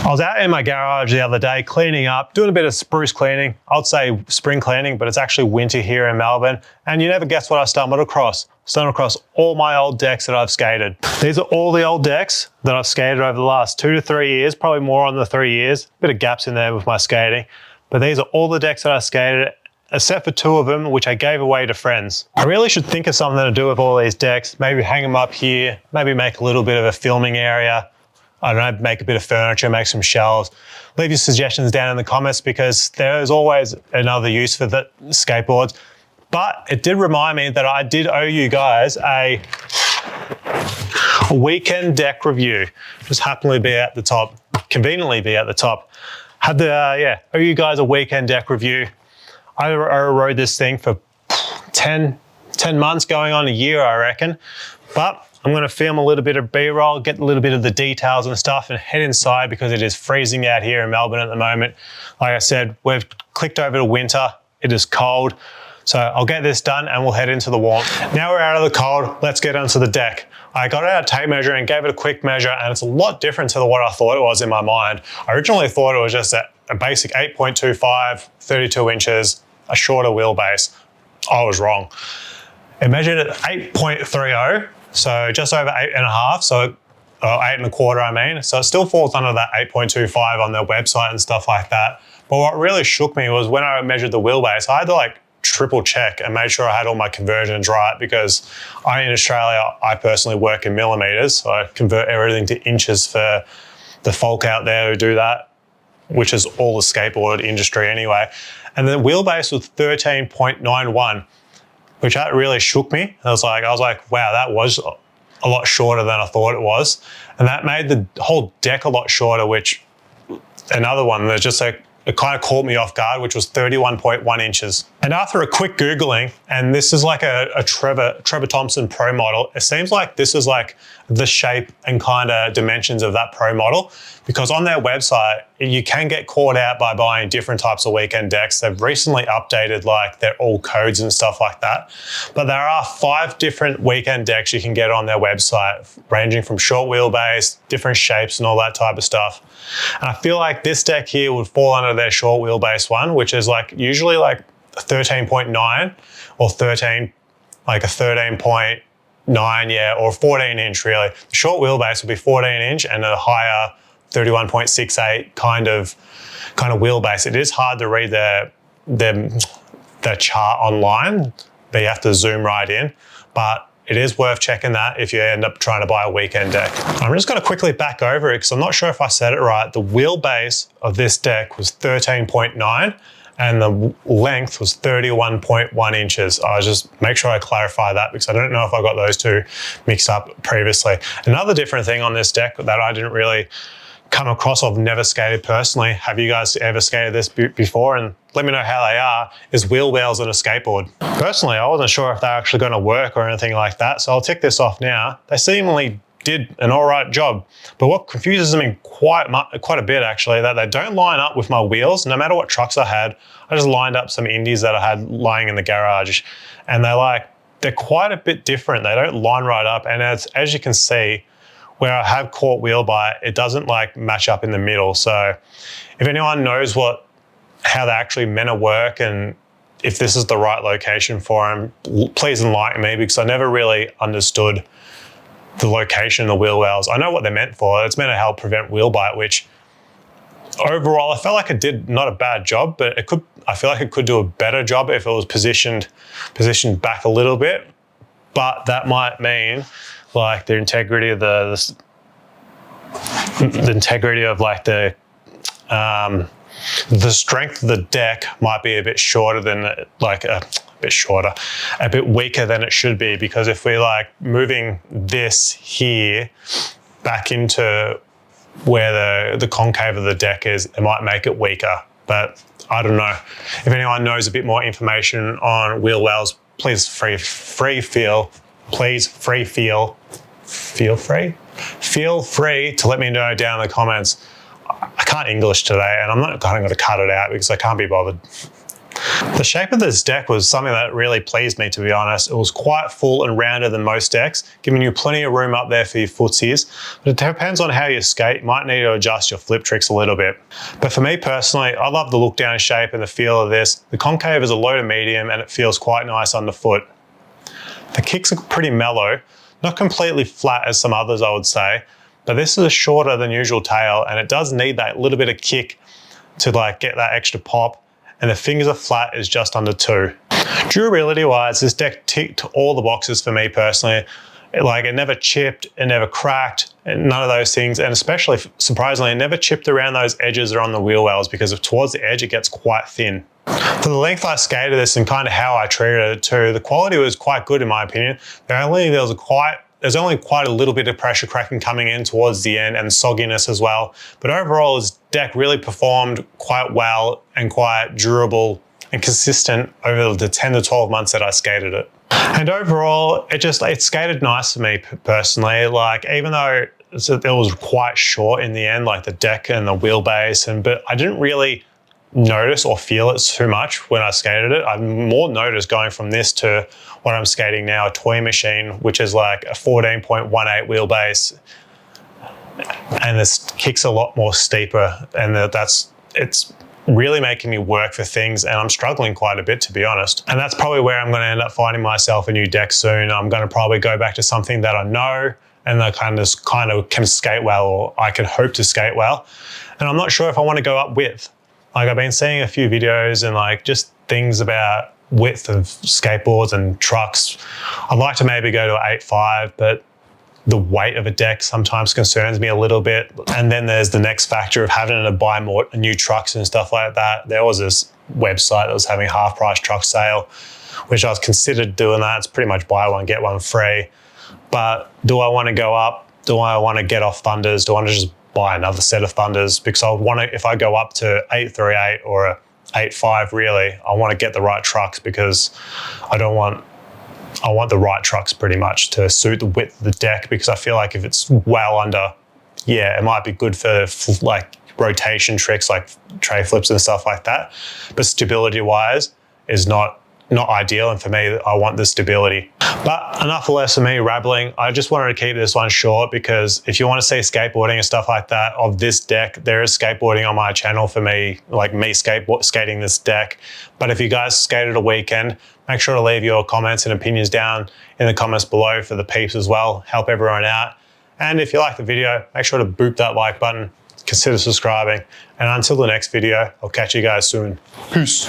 I was out in my garage the other day cleaning up, doing a bit of spruce cleaning. I'd say spring cleaning, but it's actually winter here in Melbourne. And you never guess what I stumbled across. Stumbled across all my old decks that I've skated. These are all the old decks that I've skated over the last 2 to 3 years, probably more on the 3 years. Bit of gaps in there with my skating. But these are all the decks that I skated, except for 2 of them, which I gave away to friends. I really should think of something to do with all these decks. Maybe hang them up here, maybe make a little bit of a filming area. I don't know, make a bit of furniture, make some shelves. Leave your suggestions down in the comments because there's always another use for the skateboards. But it did remind me that I did owe you guys a weekend deck review. Just happened to be at the top, conveniently be at the top. Had to, owe you guys a weekend deck review. I rode this thing for 10 months, going on a year, I reckon. But I'm going to film a little bit of B-roll, get a little bit of the details and stuff, and head inside because it is freezing out here in Melbourne at the moment. Like I said, we've clicked over to winter. It is cold. So I'll get this done and we'll head into the warmth. Now we're out of the cold, let's get onto the deck. I got out a tape measure and gave it a quick measure, and it's a lot different to what I thought it was in my mind. I originally thought it was just a basic 8.25, 32 inches, a shorter wheelbase. I was wrong. It measured at 8.30. So just over 8.5, so 8.25, I mean. So it still falls under that 8.25 on their website and stuff like that. But what really shook me was when I measured the wheelbase, I had to like triple check and make sure I had all my conversions right, because in Australia, I personally work in millimeters. So I convert everything to inches for the folk out there who do that, which is all the skateboard industry anyway. And the wheelbase was 13.91. which that really shook me. I was like, wow, that was a lot shorter than I thought it was. And that made the whole deck a lot shorter, which another one that just like, it kind of caught me off guard, which was 31.1 inches. And after a quick Googling, and this is like a Trevor Thompson Pro model, it seems like this is like the shape and kind of dimensions of that Pro model, because on their website, you can get caught out by buying different types of weekend decks. They've recently updated like their all codes and stuff like that. But there are 5 different weekend decks you can get on their website, ranging from short wheelbase, different shapes and all that type of stuff. And I feel like this deck here would fall under their short wheelbase one, which is like usually like 13.9 or 13, like a 13.9, yeah, or 14 inch really. The short wheelbase would be 14 inch and a higher 31.68 kind of wheelbase. It is hard to read their chart online, but you have to zoom right in. But it is worth checking that if you end up trying to buy a weekend deck. I'm just going to quickly back over it because I'm not sure if I said it right. The wheelbase of this deck was 13.9 and the length was 31.1 inches. I was just make sure I clarify that because I don't know if I got those two mixed up previously. Another different thing on this deck that I didn't really come across, I've never skated personally. Have you guys ever skated this before? And let me know how they are, is wheel wells on a skateboard. Personally, I wasn't sure if they're actually going to work or anything like that, so I'll tick this off now. They seemingly did an all right job, but what confuses me quite a bit actually, that they don't line up with my wheels. No matter what trucks I had, I just lined up some indies that I had lying in the garage, and they're quite a bit different. They don't line right up, and as you can see, where I have caught wheel bite, it doesn't like match up in the middle. So if anyone knows how they actually meant to work and if this is the right location for them, please enlighten me, because I never really understood the location of the wheel wells. I know what they're meant for. It's meant to help prevent wheel bite, which overall I felt like it did not a bad job, but I feel like it could do a better job if it was positioned back a little bit. But that might mean like the integrity of the integrity of like the strength of the deck might be a bit shorter than a bit weaker than it should be, because if we like moving this here back into where the concave of the deck is, it might make it weaker. But I don't know. If anyone knows a bit more information on wheel wells, please feel free to let me know down in the comments. I can't English today, and I'm not going to cut it out because I can't be bothered. The shape of this deck was something that really pleased me, to be honest. It was quite full and rounder than most decks, giving you plenty of room up there for your footsies. But it depends on how you skate. You might need to adjust your flip tricks a little bit. But for me personally, I love the look down shape and the feel of this. The concave is a low to medium and it feels quite nice underfoot. The kicks are pretty mellow, not completely flat as some others I would say, but this is a shorter than usual tail and it does need that little bit of kick to like get that extra pop, and the fingers are flat is just under 2. Durability wise, this deck ticked all the boxes for me personally. It never chipped, it never cracked, and none of those things, and especially surprisingly, it never chipped around those edges or on the wheel wells because towards the edge it gets quite thin. For the length I skated this and kind of how I treated it too, the quality was quite good in my opinion. There's only quite a little bit of pressure cracking coming in towards the end and sogginess as well. But overall, this deck really performed quite well and quite durable and consistent over the 10 to 12 months that I skated it. And overall, it skated nice for me personally. Like, even though it was quite short in the end, like the deck and the wheelbase, but I didn't really notice or feel it too much when I skated it. I more noticed going from this to what I'm skating now, a toy machine, which is like a 14.18 wheelbase, and this kicks a lot more steeper, and it's really making me work for things, and I'm struggling quite a bit, to be honest. And that's probably where I'm going to end up finding myself a new deck soon. I'm going to probably go back to something that I know and that kind of can skate well, or I can hope to skate well. And I'm not sure if I want to go up width. Like, I've been seeing a few videos and like just things about width of skateboards and trucks. I'd like to maybe go to 8.5, but the weight of a deck sometimes concerns me a little bit. And then there's the next factor of having to buy more new trucks and stuff like that. There was this website that was having half price truck sale, which I was considered doing that. It's pretty much buy one, get one free. But do I want to go up? Do I want to get off Thunders? Do I want to just buy another set of Thunders? Because I want to, if I go up to 8.38 or a 8.5 really, I want to get the right trucks, because I want the right trucks pretty much to suit the width of the deck, because I feel like if it's well under, yeah, it might be good for like rotation tricks like tray flips and stuff like that. But stability wise is not ideal, and for me, I want the stability. But enough or less of me rabbling. I just wanted to keep this one short, because if you want to see skateboarding and stuff like that of this deck, there is skateboarding on my channel for me, like me skating this deck. But if you guys skated a weekend, make sure to leave your comments and opinions down in the comments below for the peeps as well. Help everyone out. And if you like the video, make sure to boop that like button, consider subscribing. And until the next video, I'll catch you guys soon. Peace.